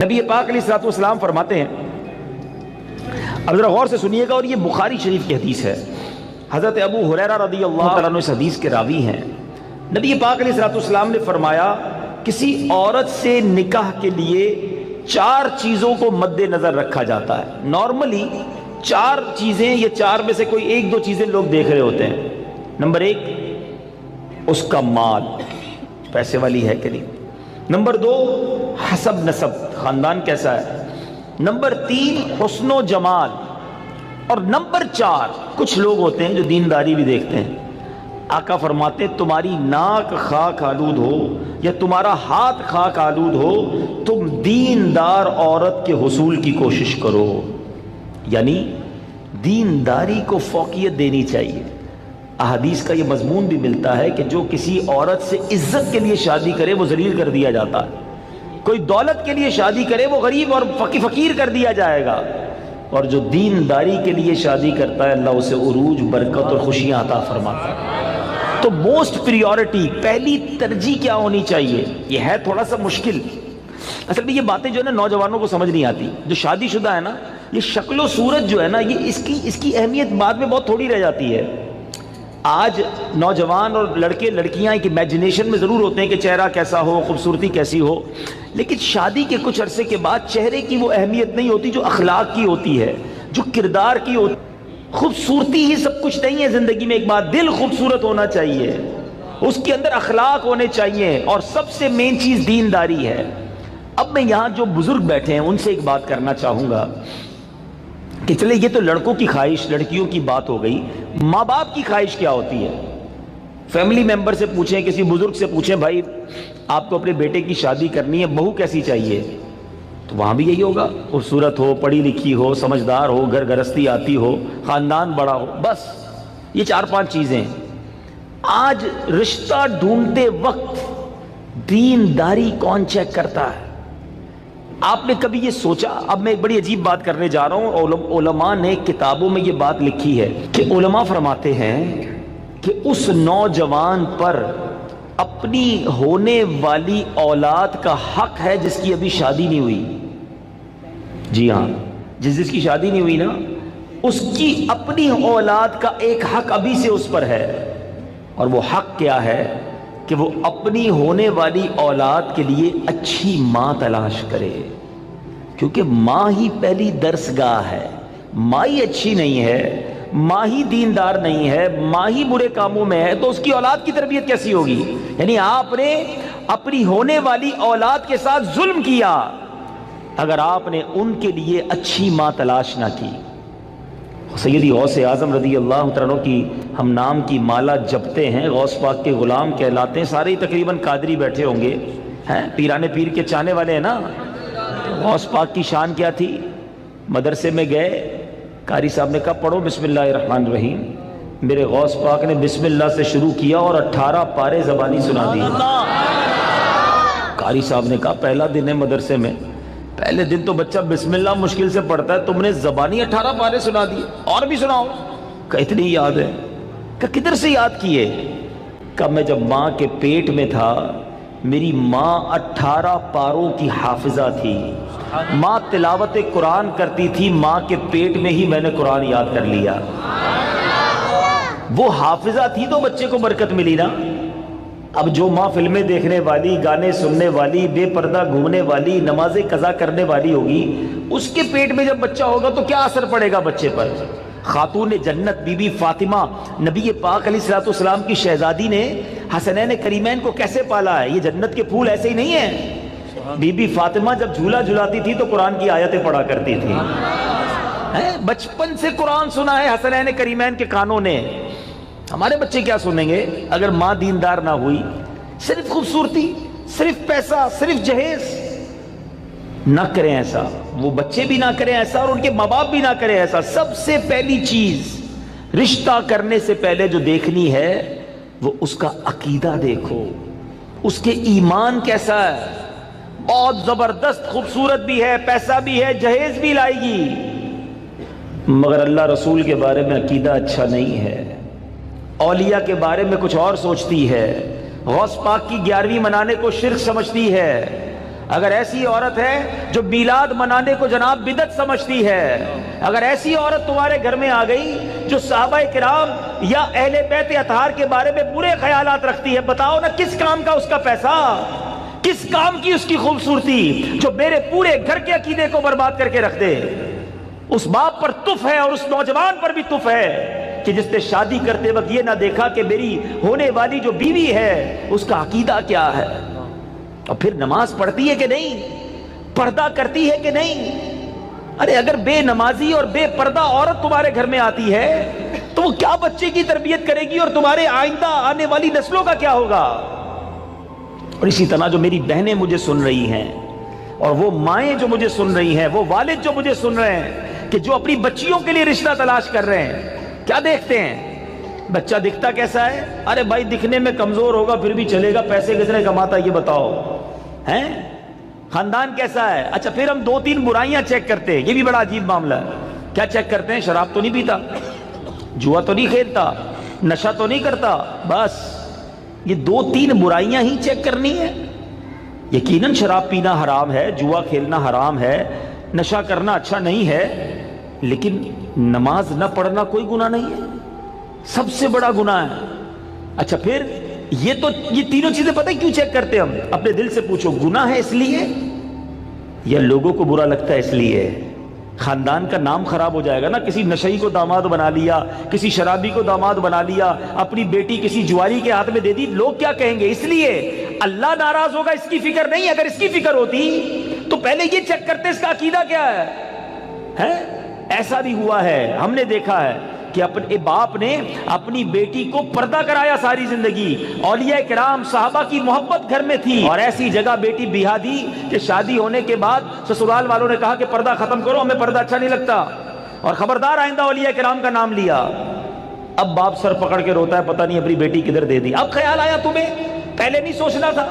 نبی پاک علیہ الصلوۃ والسلام فرماتے ہیں، اب ذرا غور سے سنیے گا، اور یہ بخاری شریف کی حدیث ہے، حضرت ابو ہریرہ رضی اللہ تعالیٰ عنہ اس حدیث کے راوی ہیں۔ نبی پاک علیہ الصلوۃ والسلام نے فرمایا، کسی عورت سے نکاح کے لیے 4 چیزوں کو مد نظر رکھا جاتا ہے۔ نارملی 4 چیزیں یا 4 میں سے کوئی 1-2 چیزیں لوگ دیکھ رہے ہوتے ہیں۔ نمبر 1 اس کا مال، پیسے والی ہے کہ نہیں۔ نمبر 2 حسب نسب، خاندان کیسا ہے۔ نمبر 3 حسن و جمال، اور نمبر 4 کچھ لوگ ہوتے ہیں جو دینداری بھی دیکھتے ہیں۔ آقا فرماتے ہیں، تمہاری ناک خاک آلود ہو یا تمہارا ہاتھ خاک آلود ہو، تم دیندار عورت کے حصول کی کوشش کرو۔ یعنی دینداری کو فوقیت دینی چاہیے۔ احادیث کا یہ مضمون بھی ملتا ہے کہ جو کسی عورت سے عزت کے لیے شادی کرے وہ ذلیل کر دیا جاتا ہے، کوئی دولت کے لیے شادی کرے وہ غریب اور فقیر کر دیا جائے گا، اور جو دینداری کے لیے شادی کرتا ہے اللہ اسے عروج، برکت اور خوشیاں عطا فرماتا ہے۔ تو موسٹ پریورٹی، پہلی ترجیح کیا ہونی چاہیے؟ یہ ہے تھوڑا سا مشکل، اصل میں یہ باتیں جو ہے نا نوجوانوں کو سمجھ نہیں آتی۔ جو شادی شدہ ہے نا، یہ شکل و صورت جو ہے نا، یہ اس کی اہمیت بعد میں بہت تھوڑی رہ جاتی ہے۔ آج نوجوان اور لڑکے لڑکیاں ایک امیجنیشن میں ضرور ہوتے ہیں کہ چہرہ کیسا ہو، خوبصورتی کیسی ہو، لیکن شادی کے کچھ عرصے کے بعد چہرے کی وہ اہمیت نہیں ہوتی جو اخلاق کی ہوتی ہے، جو کردار کی ہوتی ہے۔ خوبصورتی ہی سب کچھ نہیں ہے زندگی میں، ایک بات، دل خوبصورت ہونا چاہیے، اس کے اندر اخلاق ہونے چاہیے، اور سب سے مین چیز دینداری ہے۔ اب میں یہاں جو بزرگ بیٹھے ہیں ان سے ایک بات کرنا چاہوں گا کہ چلے یہ تو لڑکوں کی خواہش، لڑکیوں کی بات ہو گئی، ماں باپ کی خواہش کیا ہوتی ہے؟ فیملی ممبر سے پوچھیں، کسی بزرگ سے پوچھیں، بھائی آپ کو اپنے بیٹے کی شادی کرنی ہے، بہو کیسی چاہیے؟ تو وہاں بھی یہی ہوگا، خوبصورت ہو، پڑھی لکھی ہو، سمجھدار ہو، گھر گرستی آتی ہو، خاندان بڑا ہو، بس یہ 4-5 چیزیں۔ آج رشتہ ڈھونڈتے وقت دینداری کون چیک کرتا ہے؟ آپ نے کبھی یہ سوچا؟ اب میں ایک بڑی عجیب بات کرنے جا رہا ہوں، علماء نے کتابوں میں یہ بات لکھی ہے کہ علماء فرماتے ہیں کہ اس نوجوان پر اپنی ہونے والی اولاد کا حق ہے جس کی ابھی شادی نہیں ہوئی۔ جی ہاں، جس کی شادی نہیں ہوئی نا، اس کی اپنی اولاد کا ایک حق ابھی سے اس پر ہے، اور وہ حق کیا ہے؟ کہ وہ اپنی ہونے والی اولاد کے لیے اچھی ماں تلاش کرے، کیونکہ ماں ہی پہلی درسگاہ ہے۔ ماں ہی اچھی نہیں ہے، ماں ہی دیندار نہیں ہے، ماں ہی برے کاموں میں ہے، تو اس کی اولاد کی تربیت کیسی ہوگی؟ یعنی آپ نے اپنی ہونے والی اولاد کے ساتھ ظلم کیا اگر آپ نے ان کے لیے اچھی ماں تلاش نہ کی۔ سیدی غوث اعظم رضی اللہ عنہ کی ہم نام کی مالا جپتے ہیں، غوث پاک کے غلام کہلاتے ہیں، سارے تقریباً قادری بیٹھے ہوں گے، ہیں پیرانے پیر کے چاہنے والے ہیں نا۔ غوث پاک کی شان کیا تھی؟ مدرسے میں گئے، قاری صاحب نے کہا پڑھو بسم اللہ الرحمن الرحیم، میرے غوث پاک نے بسم اللہ سے شروع کیا اور 18 پارے زبانی سنا دی۔ قاری صاحب نے کہا پہلا دن ہے مدرسے میں، پہلے دن تو بچہ بسم اللہ مشکل سے پڑھتا ہے، تم نے زبانی 18 پارے سنا دیے، اور بھی سناؤ۔ کہ اتنی یاد ہے؟ کہ کدھر سے یاد کیے؟ کہ میں جب ماں کے پیٹ میں تھا، میری ماں 18 پاروں کی حافظہ تھی، ماں تلاوت قرآن کرتی تھی، ماں کے پیٹ میں ہی میں نے قرآن یاد کر لیا۔ وہ حافظہ تھی تو بچے کو برکت ملی نا۔ اب جو ماں فلمیں دیکھنے والی، گانے سننے والی، بے پردہ گھومنے والی، نمازیں قضا کرنے والی ہوگی، اس کے پیٹ میں جب بچہ ہوگا تو کیا اثر پڑے گا بچے پر؟ خاتون جنت بی بی فاطمہ، نبی پاک علیہ الصلوۃ والسلام کی شہزادی نے حسنین کریمین کو کیسے پالا ہے؟ یہ جنت کے پھول ایسے ہی نہیں ہیں۔ بی بی فاطمہ جب جھولا جھلاتی تھی تو قرآن کی آیتیں پڑھا کرتی تھی، بچپن سے قرآن سنا ہے حسنین کریمین کے کانوں نے۔ ہمارے بچے کیا سنیں گے اگر ماں دیندار نہ ہوئی؟ صرف خوبصورتی، صرف پیسہ، صرف جہیز۔ نہ کریں ایسا، وہ بچے بھی نہ کریں ایسا، اور ان کے ماں باپ بھی نہ کریں ایسا۔ سب سے پہلی چیز رشتہ کرنے سے پہلے جو دیکھنی ہے وہ اس کا عقیدہ دیکھو، اس کے ایمان کیسا ہے۔ بہت زبردست خوبصورت بھی ہے، پیسہ بھی ہے، جہیز بھی لائے گی، مگر اللہ رسول کے بارے میں عقیدہ اچھا نہیں ہے، اولیاء کے بارے میں کچھ اور سوچتی ہے، غوث پاک کی 11ویں منانے کو شرک سمجھتی ہے، اگر ایسی عورت ہے جو میلاد منانے کو جناب بدعت سمجھتی ہے، اگر ایسی عورت تمہارے گھر میں آ گئی جو صحابہ کرام یا اہل بیت اطہار کے بارے میں برے خیالات رکھتی ہے، بتاؤ نا کس کام کا اس کا پیسہ، کس کام کی اس کی خوبصورتی جو میرے پورے گھر کے عقیدے کو برباد کر کے رکھ دے۔ اس باپ پر تف ہے اور اس نوجوان پر بھی تف ہے کہ جس نے شادی کرتے وقت یہ نہ دیکھا کہ میری ہونے والی جو بیوی ہے اس کا عقیدہ کیا ہے، اور پھر نماز پڑھتی ہے کہ نہیں، پردہ کرتی ہے کہ نہیں۔ ارے اگر بے نمازی اور بے پردہ عورت تمہارے گھر میں آتی ہے تو وہ کیا بچے کی تربیت کرے گی، اور تمہارے آئندہ آنے والی نسلوں کا کیا ہوگا۔ اور اسی طرح جو میری بہنیں مجھے سن رہی ہیں، اور وہ مائیں جو مجھے سن رہی ہیں، وہ والد جو مجھے سن رہے ہیں، کہ جو اپنی بچیوں کے لیے رشتہ تلاش کر رہے ہیں، کیا دیکھتے ہیں؟ بچہ دکھتا کیسا ہے؟ ارے بھائی دکھنے میں کمزور ہوگا پھر بھی چلے گا، پیسے کس نے کماتا یہ بتاؤ، ہیں؟ خاندان کیسا ہے؟ اچھا پھر ہم 2-3 برائیاں چیک کرتے ہیں، یہ بھی بڑا عجیب معاملہ ہے۔ کیا چیک کرتے ہیں؟ شراب تو نہیں پیتا، جوا تو نہیں کھیلتا، نشہ تو نہیں کرتا، بس یہ 2-3 برائیاں ہی چیک کرنی ہے۔ یقیناً شراب پینا حرام ہے، جوا کھیلنا حرام ہے، نشہ کرنا اچھا نہیں ہے، لیکن نماز نہ پڑھنا کوئی گناہ نہیں ہے، سب سے بڑا گناہ ہے۔ اچھا پھر یہ تینوں چیزیں پتہ ہے کیوں چیک کرتے ہم؟ اپنے دل سے پوچھو، گناہ ہے اس لیے یا لوگوں کو برا لگتا ہے اس لیے؟ خاندان کا نام خراب ہو جائے گا نا، کسی نشئی کو داماد بنا لیا، کسی شرابی کو داماد بنا لیا، اپنی بیٹی کسی جواری کے ہاتھ میں دے دی، لوگ کیا کہیں گے؟ اس لیے اللہ ناراض ہوگا اس کی فکر نہیں۔ اگر اس کی فکر ہوتی تو پہلے یہ چیک کرتے اس کا عقیدہ کیا ہے۔ ایسا بھی ہوا ہے، ہم نے دیکھا ہے کہ اپنے باپ نے اپنی بیٹی کو پردہ کرایا ساری زندگی، اولیاء کرام صحابہ کی محبت گھر میں تھی، اور ایسی جگہ بیٹی بیاہ دی کہ شادی ہونے کے بعد سسرال والوں نے کہا کہ پردہ ختم کرو، ہمیں پردہ اچھا نہیں لگتا، اور خبردار آئندہ اولیاء کرام کا نام لیا۔ اب باپ سر پکڑ کے روتا ہے، پتہ نہیں اپنی بیٹی کدھر دے دی۔ اب خیال آیا تمہیں، پہلے نہیں سوچنا تھا؟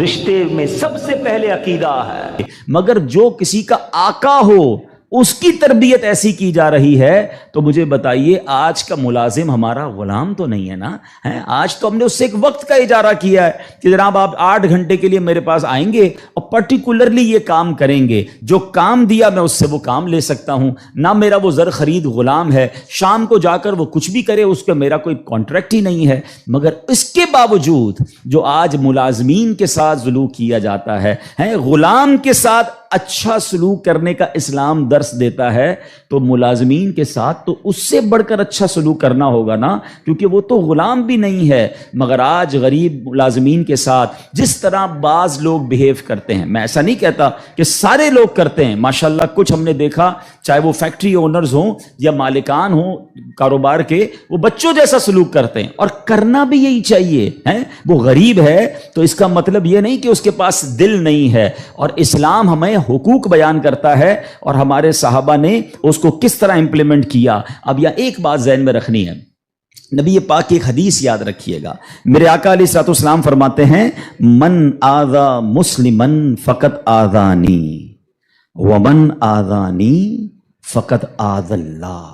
رشتے میں سب سے پہلے عقیدہ ہے، مگر جو کسی کا آقا ہو اس کی تربیت ایسی کی جا رہی ہے تو مجھے بتائیے آج کا ملازم ہمارا غلام تو نہیں ہے نا؟ آج تو ہم نے اس سے ایک وقت کا اجارہ کیا ہے کہ جناب آپ 8 گھنٹے کے لیے میرے پاس آئیں گے اور پرٹیکولرلی یہ کام کریں گے، جو کام دیا میں اس سے وہ کام لے سکتا ہوں، نہ میرا وہ زر خرید غلام ہے، شام کو جا کر وہ کچھ بھی کرے اس کا میرا کوئی کانٹریکٹ ہی نہیں ہے۔ مگر اس کے باوجود جو آج ملازمین کے ساتھ سلوک کیا جاتا ہے، غلام کے ساتھ اچھا سلوک کرنے کا اسلام درس دیتا ہے، تو ملازمین کے ساتھ تو اس سے بڑھ کر اچھا سلوک کرنا ہوگا نا، کیونکہ وہ تو غلام بھی نہیں ہے۔ مگر آج غریب ملازمین کے ساتھ جس طرح بعض لوگ بیہیو کرتے ہیں، میں ایسا نہیں کہتا کہ سارے لوگ کرتے ہیں، ماشاءاللہ کچھ ہم نے دیکھا، چاہے وہ فیکٹری اونرز ہوں یا مالکان ہوں کاروبار کے، وہ بچوں جیسا سلوک کرتے ہیں، اور کرنا بھی یہی چاہیے۔ وہ غریب ہے تو اس کا مطلب یہ نہیں کہ اس کے پاس دل نہیں ہے، اور اسلام ہمیں حقوق بیان کرتا ہے اور ہمارے صحابہ نے اس کو کس طرح امپلیمنٹ کیا۔ اب یہ ایک بات ذہن میں رکھنی ہے، نبی پاک کی ایک حدیث یاد رکھیے گا، میرے آقا علیہ الصلوۃ والسلام فرماتے ہیں من آذا مسلمن فقط آذانی ومن آذانی فقط آذ اللہ،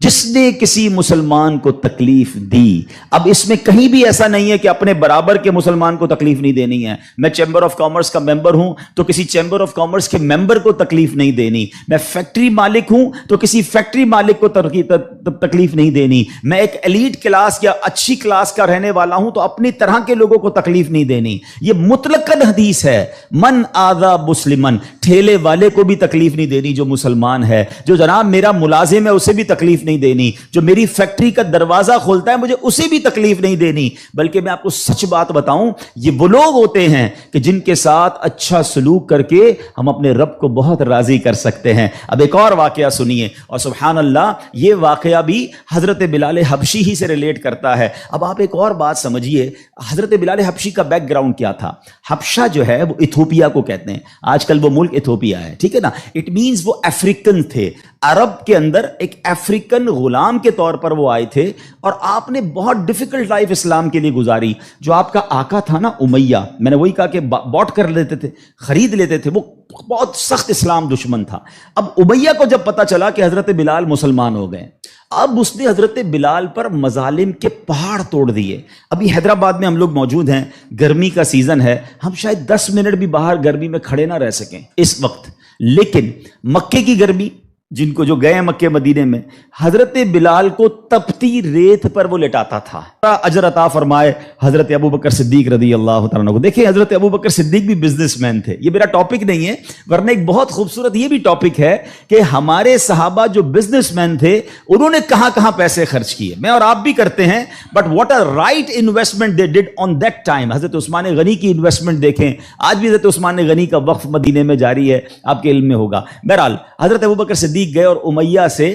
جس نے کسی مسلمان کو تکلیف دی۔ اب اس میں کہیں بھی ایسا نہیں ہے کہ اپنے برابر کے مسلمان کو تکلیف نہیں دینی ہے، میں چیمبر آف کامرس کا ممبر ہوں تو کسی چیمبر آف کامرس کے ممبر کو تکلیف نہیں دینی، میں فیکٹری مالک ہوں تو کسی فیکٹری مالک کو تکلیف نہیں دینی، میں ایک ایلیٹ کلاس یا اچھی کلاس کا رہنے والا ہوں تو اپنی طرح کے لوگوں کو تکلیف نہیں دینی۔ یہ مطلقاً حدیث ہے، من آذا مسلمن، ٹھیلے والے کو بھی تکلیف نہیں دینی جو مسلمان ہے، جو جناب میرا ملازم ہے اسے بھی تکلیف نہیں دینی، جو میری فیکٹری کا دروازہ کھولتا ہے مجھے اسے بھی تکلیف نہیں دینی۔ بلکہ میں آپ کو سچ بات بتاؤں، یہ وہ لوگ ہوتے ہیں کہ جن کے ساتھ اچھا سلوک کر کے ہم اپنے رب کو بہت راضی کر سکتے ہیں۔ اب ایک اور واقعہ سنیے، اور سبحان اللہ یہ واقعہ بھی حضرت بلال حبشی ہی سے ریلیٹ کرتا ہے۔ اب آپ ایک اور بات سمجھیے، حضرت بلال حبشی کا بیک گراؤنڈ کیا تھا؟ حبشہ جو ہے وہ ایتھوپیا کو کہتے ہیں، آج کل وہ ملک ایتھوپیا ہے، ٹھیک ہے نا؟ اٹ مینز وہ افریقن تھے، عرب کے اندر ایک افریقن غلام کے طور پر وہ آئے تھے، اور آپ نے بہت ڈیفیکلٹ لائف اسلام کے لیے گزاری۔ جو آپ کا آقا تھا نا امیہ، میں نے وہی کہا کہ باٹ کر لیتے تھے، خرید لیتے تھے، وہ بہت سخت اسلام دشمن تھا. اب امیہ کو جب پتا چلا کہ حضرت بلال مسلمان ہو گئے، اب اس نے حضرت بلال پر مظالم کے پہاڑ توڑ دیے. ابھی حیدرآباد میں ہم لوگ موجود ہیں، گرمی کا سیزن ہے، ہم شاید 10 منٹ بھی باہر گرمی میں کھڑے نہ رہ سکیں اس وقت، لیکن مکے کی گرمی، جن کو جو گئے مکے مدینے میں، حضرت بلال کو تپتی ریت پر وہ لٹاتا تھا. اجر عطا فرمائے حضرت ابوبکر صدیق رضی اللہ تعالیٰ عنہ کو. دیکھیں حضرت ابوبکر صدیق بھی بزنس مین تھے. یہ میرا ٹاپک نہیں ہے، ورنہ ایک بہت خوبصورت یہ بھی ٹاپک ہے کہ ہمارے صحابہ جو بزنس مین تھے انہوں نے کہاں کہاں پیسے خرچ کیے. میں اور آپ بھی کرتے ہیں، but what a right investment they did on that time. Hazrat Usman غنی کی انویسٹمنٹ دیکھیں، آج بھی حضرت عثمان غنی کا وقف مدینے میں جاری ہے، آپ کے علم میں ہوگا. بہرحال حضرت ابوبکر صدیق گئے اور امیہ سے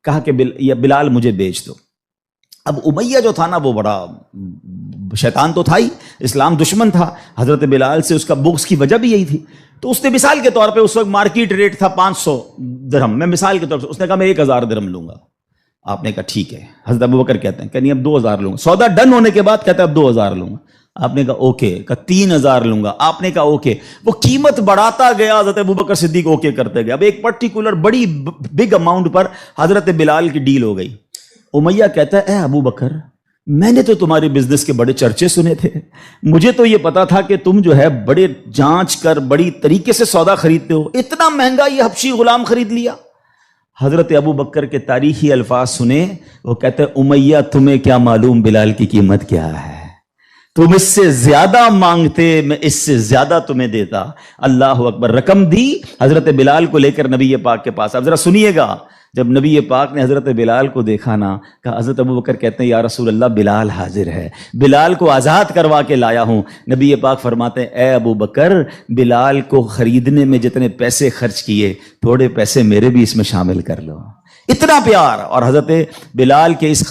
کہا کہ بلال مجھے بیچ دو. اب امیہ جو تھا نا وہ بڑا شیطان تو تھا ہی، اسلام دشمن تھا. حضرت بلال سے اس کا بغض کی وجہ بھی یہی تھی. تو اس نے مثال کے طور پہ، اس وقت مارکیٹ ریٹ تھا 500 درہم، میں مثال کے طور پر اس نے کہا میں 1000 درہم لوں گا. آپ نے کہا ٹھیک ہے. حضرت ابوبکر کہتے ہیں کہ نہیں اب 2000 لوں گا. سودا ڈن ہونے کے بعد کہتا ہے اب 2000 لوں گا. آپ نے کہا اوکے. کہا 3000 لوں گا. آپ نے کہا اوکے. وہ قیمت بڑھاتا گیا، حضرت ابوبکر صدیق اوکے کرتے گئے. اب ایک پرٹیکولر بڑی بگ اماؤنٹ پر حضرت بلال کی ڈیل ہو گئی. امیہ کہتا ہے اے ابوبکر، میں نے تو تمہارے بزنس کے بڑے چرچے سنے تھے، مجھے تو یہ پتا تھا کہ تم جو ہے بڑے جانچ کر بڑی طریقے سے سودا خریدتے ہو، اتنا مہنگا یہ حبشی غلام خرید لیا. حضرت ابوبکر کے تاریخی الفاظ سنے. وہ کہتے ہیں امیہ تمہیں کیا معلوم بلال کی قیمت کیا ہے، تم اس سے زیادہ مانگتے میں اس سے زیادہ تمہیں دیتا. اللہ اکبر. رقم دی حضرت بلال کو لے کر نبی پاک کے پاس. اب ذرا سنیے گا، جب نبی پاک نے حضرت بلال کو دیکھا نا، کہا حضرت ابوبکر کہتے ہیں یا رسول اللہ بلال حاضر ہے، بلال کو آزاد کروا کے لایا ہوں. نبی پاک فرماتے ہیں اے ابوبکر، بلال کو خریدنے میں جتنے پیسے خرچ کیے تھوڑے پیسے میرے بھی اس میں شامل کر لو. اتنا پیار. اور حضرت بلال کے اس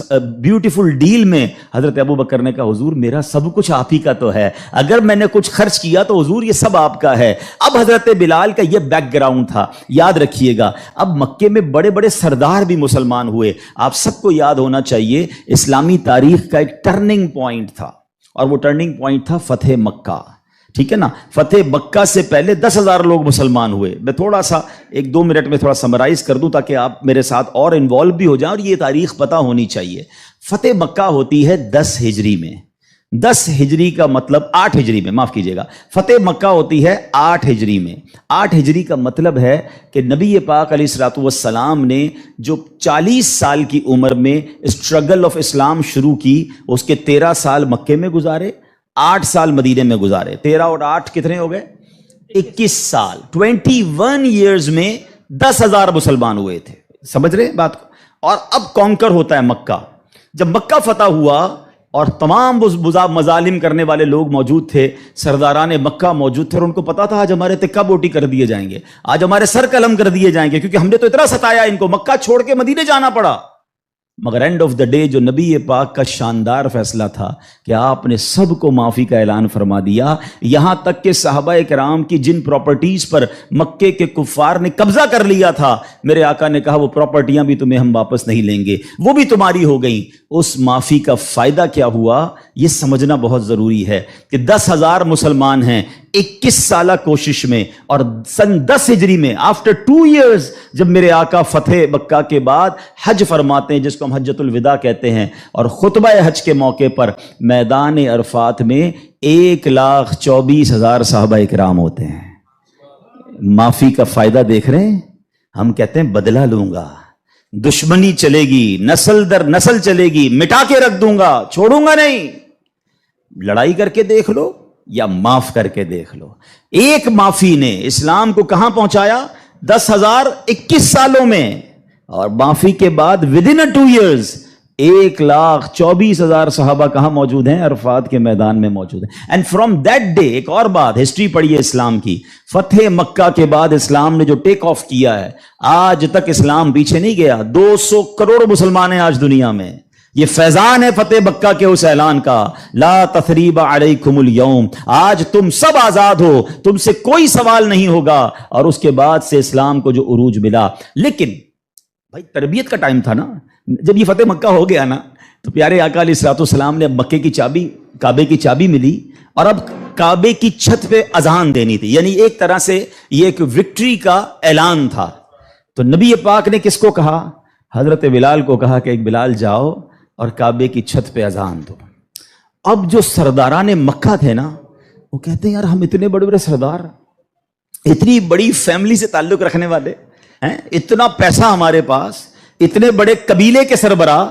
بیوٹیفل ڈیل میں حضرت ابوبکر نے کہا حضور میرا سب کچھ آپ ہی کا تو ہے، اگر میں نے کچھ خرچ کیا تو حضور یہ سب آپ کا ہے. اب حضرت بلال کا یہ بیک گراؤنڈ تھا، یاد رکھیے گا. اب مکے میں بڑے بڑے سردار بھی مسلمان ہوئے. آپ سب کو یاد ہونا چاہیے اسلامی تاریخ کا ایک ٹرننگ پوائنٹ تھا، اور وہ ٹرننگ پوائنٹ تھا فتح مکہ. ٹھیک ہے نا. فتح مکہ سے پہلے 10,000 لوگ مسلمان ہوئے. میں تھوڑا سا 1-2 منٹ میں تھوڑا سمرائز کر دوں تاکہ آپ میرے ساتھ اور انوالو بھی ہو جائیں، اور یہ تاریخ پتہ ہونی چاہیے. فتح مکہ ہوتی ہے 10 ہجری میں. 10 ہجری کا مطلب 8 ہجری میں، معاف کیجیے گا، فتح مکہ ہوتی ہے 8 ہجری میں. 8 ہجری کا مطلب ہے کہ نبی پاک علیہ الصلوۃ والسلام نے جو 40 سال کی عمر میں اسٹرگل آف اسلام شروع کی، اس کے 13 سال مکے میں گزارے، 8 سال مدینے میں گزارے. 13 اور 8 کتنے ہو گئے؟ 21 سال. 21 ایئرز میں 10,000 مسلمان ہوئے تھے. سمجھ رہے بات کو؟ اور اب کانکر ہوتا ہے مکہ. جب مکہ فتح ہوا اور تمام مظالم کرنے والے لوگ موجود تھے، سرداران مکہ موجود تھے، اور ان کو پتا تھا آج ہمارے تکہ بوٹی کر دیے جائیں گے، آج ہمارے سر قلم کر دیے جائیں گے، کیونکہ ہم نے تو اتنا ستایا ان کو، مکہ چھوڑ کے مدینے جانا پڑا. مگر اینڈ آف دا ڈے جو نبی پاک کا شاندار فیصلہ تھا کہ آپ نے سب کو معافی کا اعلان فرما دیا. یہاں تک کہ صحابہ کرام کی جن پراپرٹیز پر مکے کے کفار نے قبضہ کر لیا تھا، میرے آقا نے کہا وہ پراپرٹیاں بھی تمہیں ہم واپس نہیں لیں گے، وہ بھی تمہاری ہو گئیں. اس معافی کا فائدہ کیا ہوا یہ سمجھنا بہت ضروری ہے کہ 10,000 مسلمان ہیں 21 سالہ کوشش میں، اور سن 10 ہجری میں آفٹر 2 ایئرز جب میرے آقا فتح مکہ کے بعد حج فرماتے ہیں، جس کو ہم حجۃ الوداع کہتے ہیں، اور خطبہ حج کے موقع پر میدان عرفات میں 1,24,000 صحابہ کرام ہوتے ہیں. معافی کا فائدہ دیکھ رہے ہیں؟ ہم کہتے ہیں بدلہ لوں گا، دشمنی چلے گی، نسل در نسل چلے گی، مٹا کے رکھ دوں گا، چھوڑوں گا نہیں. لڑائی کر کے دیکھ لو یا معاف کر کے دیکھ لو. ایک معافی نے اسلام کو کہاں پہنچایا؟ 10,021 سالوں میں. اور معافی کے بعد ودن 2 ایئرز 1,24,000 صحابہ کہاں موجود ہیں؟ عرفات کے میدان میں موجود ہیں. اینڈ فرام دیٹ ڈے، ایک اور بات، ہسٹری پڑھیے اسلام کی، فتح مکہ کے بعد اسلام نے جو ٹیک آف کیا ہے، آج تک اسلام پیچھے نہیں گیا. 200 کروڑ مسلمان ہیں آج دنیا میں. یہ فیضان ہے فتح مکہ کے اس اعلان کا، لا تثریب علیکم اليوم، آج تم سب آزاد ہو، تم سے کوئی سوال نہیں ہوگا. اور اس کے بعد سے اسلام کو جو عروج ملا. لیکن بھائی تربیت کا ٹائم تھا نا. جب یہ فتح مکہ ہو گیا نا تو پیارے آقا علیہ الصلوۃ والسلام نے مکے کی چابی، کعبے کی چابی ملی، اور اب کعبے کی چھت پہ اذان دینی تھی، یعنی ایک طرح سے یہ ایک وکٹری کا اعلان تھا۔ تو نبی پاک نے کس کو کہا؟ حضرت بلال کو کہا کہ ایک بلال جاؤ اور کعبے کی چھت پہ اذان دو۔ اب جو سرداران مکہ تھے نا، وہ کہتے ہیں یار ہم اتنے بڑے بڑے سردار، اتنی بڑی فیملی سے تعلق رکھنے والے ہیں، اتنا پیسہ ہمارے پاس، اتنے بڑے قبیلے کے سربراہ،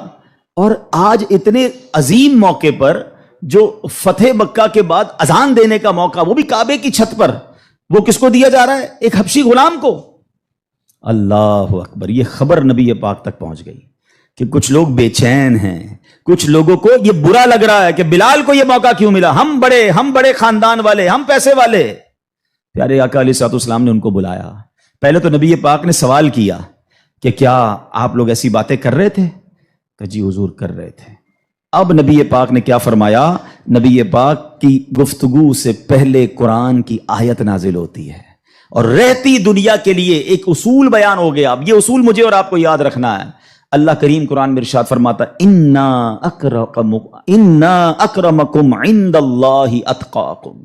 اور آج اتنے عظیم موقع پر جو فتح مکہ کے بعد اذان دینے کا موقع، وہ بھی کعبے کی چھت پر، وہ کس کو دیا جا رہا ہے؟ ایک حبشی غلام کو۔ اللہ اکبر! یہ خبر نبی پاک تک پہنچ گئی کہ کچھ لوگ بے چین ہیں، کچھ لوگوں کو یہ برا لگ رہا ہے کہ بلال کو یہ موقع کیوں ملا، ہم بڑے خاندان والے، ہم پیسے والے۔ پیارے آقا علیہ الصلوۃ والسلام نے ان کو بلایا۔ پہلے تو نبی پاک نے سوال کیا کہ کیا آپ لوگ ایسی باتیں کر رہے تھے؟ کہ جی حضور کر رہے تھے۔ اب نبی پاک نے کیا فرمایا؟ نبی پاک کی گفتگو سے پہلے قرآن کی آیت نازل ہوتی ہے اور رہتی دنیا کے لیے ایک اصول بیان ہو گیا۔ اب یہ اصول مجھے اور آپ کو یاد رکھنا ہے۔ اللہ کریم قرآن میں ارشاد فرماتا ہے انا اکرمکم عند اللہ اتقاکم،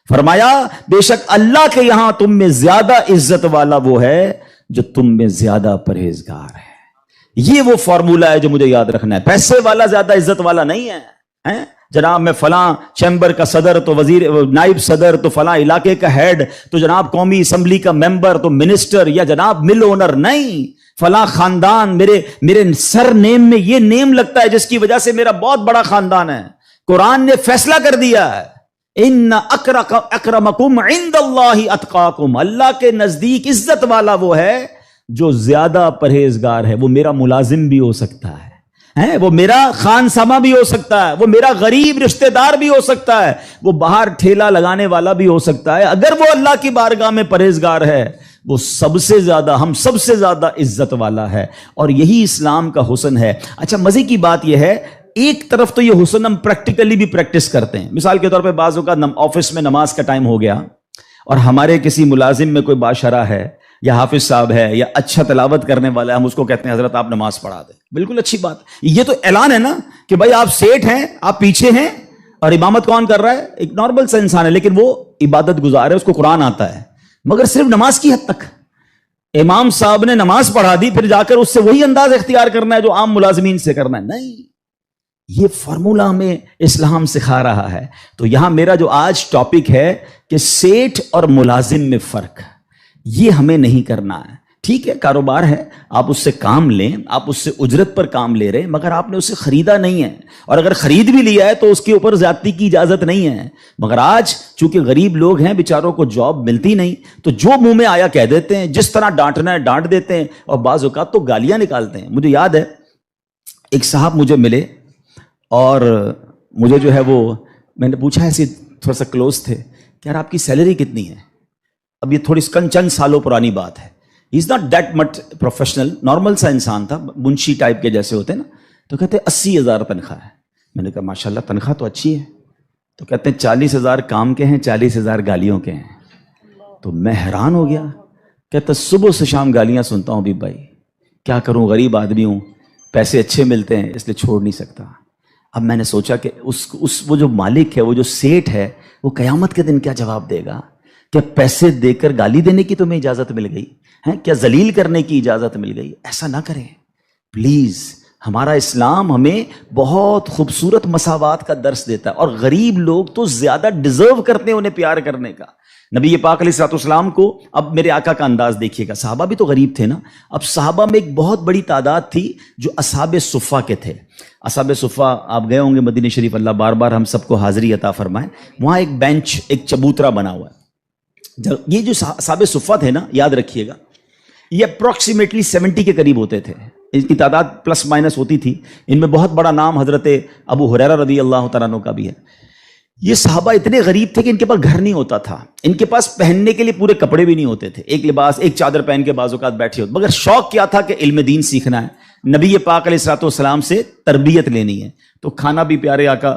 فرمایا بے شک اللہ کے یہاں تم میں زیادہ عزت والا وہ ہے جو تم میں زیادہ پرہیزگار ہے۔ یہ وہ فارمولہ ہے جو مجھے یاد رکھنا ہے۔ پیسے والا زیادہ عزت والا نہیں ہے، جناب میں فلاں چیمبر کا صدر تو وزیر نائب صدر تو فلاں علاقے کا ہیڈ تو جناب قومی اسمبلی کا ممبر تو منسٹر یا جناب مل اونر، نہیں، فلاں خاندان میرے سر نیم میں یہ نیم لگتا ہے جس کی وجہ سے میرا بہت بڑا خاندان ہے۔ قرآن نے فیصلہ کر دیا ہے ان اکرمکم عند اللہ اتقاکم، اللہ کے نزدیک عزت والا وہ ہے جو زیادہ پرہیزگار ہے۔ وہ میرا ملازم بھی ہو سکتا ہے، وہ میرا خان سما بھی ہو سکتا ہے، وہ میرا غریب رشتہ دار بھی ہو سکتا ہے، وہ باہر ٹھیلا لگانے والا بھی ہو سکتا ہے۔ اگر وہ اللہ کی بارگاہ میں پرہیزگار ہے، وہ سب سے زیادہ، ہم سب سے زیادہ عزت والا ہے۔ اور یہی اسلام کا حسن ہے۔ اچھا مزے کی بات یہ ہے، ایک طرف تو یہ حسن ہم پریکٹیکلی بھی پریکٹس کرتے ہیں۔ مثال کے طور پہ بعض اوقات آفس میں نماز کا ٹائم ہو گیا اور ہمارے کسی ملازم میں کوئی باشرہ ہے یا حافظ صاحب ہے یا اچھا تلاوت کرنے والا ہے، ہم اس کو کہتے ہیں حضرت آپ نماز پڑھا دیں۔ بالکل اچھی بات، یہ تو اعلان ہے نا کہ بھائی آپ سیٹ ہیں، آپ پیچھے ہیں، اور امامت کون کر رہا ہے؟ ایک نارمل سا انسان ہے، لیکن وہ عبادت گزار ہے، اس کو قرآن آتا ہے، مگر صرف نماز کی حد تک۔ امام صاحب نے نماز پڑھا دی، پھر جا کر اس سے وہی انداز اختیار کرنا ہے جو عام ملازمین سے کرنا ہے؟ نہیں، یہ فارمولہ ہمیں اسلام سکھا رہا ہے۔ تو یہاں میرا جو آج ٹاپک ہے کہ سیٹ اور ملازم میں فرق، یہ ہمیں نہیں کرنا ہے۔ ٹھیک ہے، کاروبار ہے، آپ اس سے کام لیں، آپ اس سے اجرت پر کام لے رہے ہیں، مگر آپ نے اسے خریدا نہیں ہے، اور اگر خرید بھی لیا ہے تو اس کے اوپر زیادتی کی اجازت نہیں ہے۔ مگر آج چونکہ غریب لوگ ہیں، بیچاروں کو جاب ملتی نہیں، تو جو منہ میں آیا کہہ دیتے ہیں، جس طرح ڈانٹنا ہے ڈانٹ دیتے ہیں، اور بعض اوقات تو گالیاں نکالتے ہیں۔ مجھے یاد ہے ایک صاحب مجھے ملے اور مجھے جو ہے وہ میں نے پوچھا، ایسے تھوڑا سا کلوز تھے کہ یار آپ کی سیلری کتنی ہے؟ اب یہ تھوڑی چند سالوں پرانی بات ہے۔ He is not that much professional, normal سا انسان تھا، منشی ٹائپ کے جیسے ہوتے ہیں نا۔ تو کہتے 80,000 تنخواہ ہے۔ میں نے کہا ماشاءاللہ تنخواہ تو اچھی ہے۔ تو کہتے ہیں 40,000 کام کے ہیں، 40,000 گالیوں کے ہیں۔ تو میں حیران ہو گیا، کہتا صبح سے شام گالیاں سنتا ہوں بھی بھائی، کیا کروں، غریب آدمی ہوں، پیسے اچھے ملتے ہیں اس لیے چھوڑ نہیں سکتا۔ اب میں نے سوچا کہ وہ جو مالک ہے، وہ جو سیٹ ہے، وہ قیامت کے دن کیا جواب دے گا؟ کیا پیسے دے کر گالی دینے کی تمہیں اجازت مل گئی ہے؟ کیا ذلیل کرنے کی اجازت مل گئی؟ ایسا نہ کریں پلیز۔ ہمارا اسلام ہمیں بہت خوبصورت مساوات کا درس دیتا ہے، اور غریب لوگ تو زیادہ ڈیزرو کرتے ہیں انہیں پیار کرنے کا۔ نبی پاک علیہ الصلوۃ والسلام کو، اب میرے آقا کا انداز دیکھیے گا، صحابہ بھی تو غریب تھے نا۔ اب صحابہ میں ایک بہت بڑی تعداد تھی جو اصحاب صفہ کے تھے۔ اصحاب صفہ آپ گئے ہوں گے مدینہ شریف، اللہ بار بار ہم سب کو حاضری عطا فرمائے۔ وہاں ایک بینچ، ایک چبوترا بنا ہوا ہے۔ یہ جو اصحاب صفہ تھے نا، یاد رکھیے گا، یہ اپروکسیمیٹلی 70 کے قریب ہوتے تھے، ان کی تعداد پلس مائنس ہوتی تھی۔ ان میں بہت بڑا نام حضرت ابو ہریرہ رضی اللہ تعالیٰ عنہ کا بھی ہے۔ یہ صحابہ اتنے غریب تھے کہ ان کے پاس گھر نہیں ہوتا تھا، ان کے پاس پہننے کے لیے پورے کپڑے بھی نہیں ہوتے تھے، ایک لباس، ایک چادر پہن کے بعض اوقات بیٹھے ہوتے، مگر شوق کیا تھا کہ علم دین سیکھنا ہے، نبی پاک علیہ الصلوۃ والسلام سے تربیت لینی ہے۔ تو کھانا بھی پیارے آقا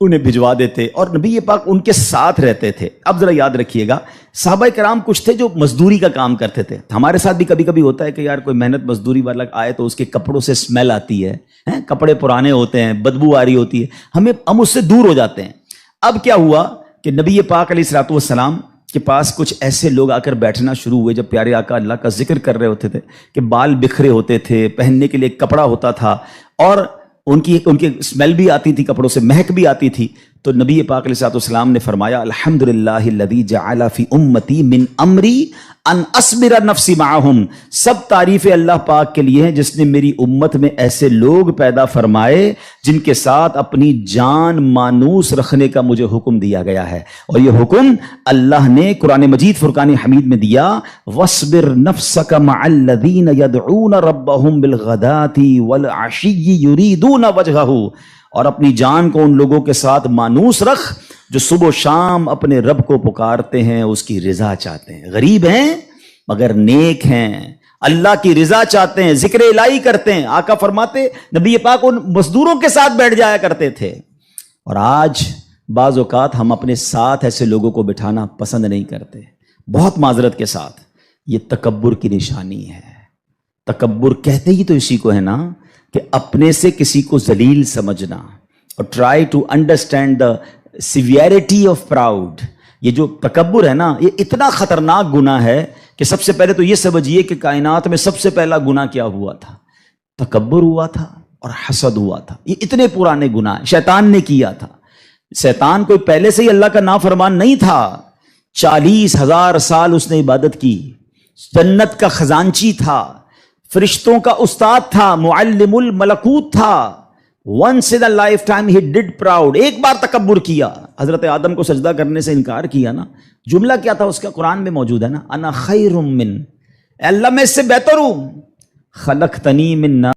انہیں بھجوا دیتے، اور نبی پاک ان کے ساتھ رہتے تھے۔ اب ذرا یاد رکھیے گا، صحابہ کرام کچھ تھے جو مزدوری کا کام کرتے تھے۔ ہمارے ساتھ بھی کبھی کبھی ہوتا ہے کہ یار کوئی محنت مزدوری والا آئے تو اس کے کپڑوں سے اسمیل آتی ہے، کپڑے پرانے ہوتے ہیں، بدبو آ رہی ہوتی ہے، ہم اس سے دور ہو جاتے ہیں۔ اب کیا ہوا کہ نبی پاک علیہ الصلوۃ والسلام کے پاس کچھ ایسے لوگ آ کر بیٹھنا شروع ہوئے جب پیارے آقا اللہ کا ذکر کر رہے ہوتے تھے کہ بال بکھرے ہوتے تھے، پہننے کے لیے ایک کپڑا ہوتا تھا اور ان کی اسمیل بھی آتی تھی، کپڑوں سے مہک بھی آتی تھی. تو نبی پاک علیہ الصلوۃ والسلام نے فرمایا الحمدللہ الذی جعل فی امتی من امری ان اصبر نفسی معہم، سب تعریف اللہ پاک کے لیے ہیں جس نے میری امت میں ایسے لوگ پیدا فرمائے جن کے ساتھ اپنی جان مانوس رکھنے کا مجھے حکم دیا گیا ہے. اور یہ حکم اللہ نے قرآن مجید فرقان حمید میں دیا، وَاصْبِرْ نَفْسَكَ مَعَ الَّذِينَ يَدْعُونَ رَبَّهُمْ بِالْغَدَاةِ وَالْعَشِيِّ يُرِيدُونَ وَجْهَهُ، اور اپنی جان کو ان لوگوں کے ساتھ مانوس رکھ جو صبح و شام اپنے رب کو پکارتے ہیں، اس کی رضا چاہتے ہیں، غریب ہیں مگر نیک ہیں، اللہ کی رضا چاہتے ہیں، ذکر الہی کرتے ہیں. آقا فرماتے نبی پاک ان مزدوروں کے ساتھ بیٹھ جایا کرتے تھے. اور آج بعض اوقات ہم اپنے ساتھ ایسے لوگوں کو بٹھانا پسند نہیں کرتے، بہت معذرت کے ساتھ. یہ تکبر کی نشانی ہے. تکبر کہتے ہی تو اسی کو ہے نا، کہ اپنے سے کسی کو ذلیل سمجھنا. اور try to understand the severity of proud. یہ جو تکبر ہے نا، یہ اتنا خطرناک گناہ ہے کہ سب سے پہلے تو یہ سمجھیے کہ کائنات میں سب سے پہلا گناہ کیا ہوا تھا؟ تکبر ہوا تھا اور حسد ہوا تھا. یہ اتنے پرانے گناہ شیطان نے کیا تھا. شیطان کوئی پہلے سے ہی اللہ کا نافرمان نہیں تھا. 40,000 سال اس نے عبادت کی، جنت کا خزانچی تھا، فرشتوں کا استاد تھا، معلم الملکوت تھا. once in a lifetime he did proud. ایک بار تکبر کیا، حضرت آدم کو سجدہ کرنے سے انکار کیا نا. جملہ کیا تھا اس کا؟ قرآن میں موجود ہے نا، انا خیر من، اے اللہ میں اس سے بہتر ہوں. خلقتنی من نار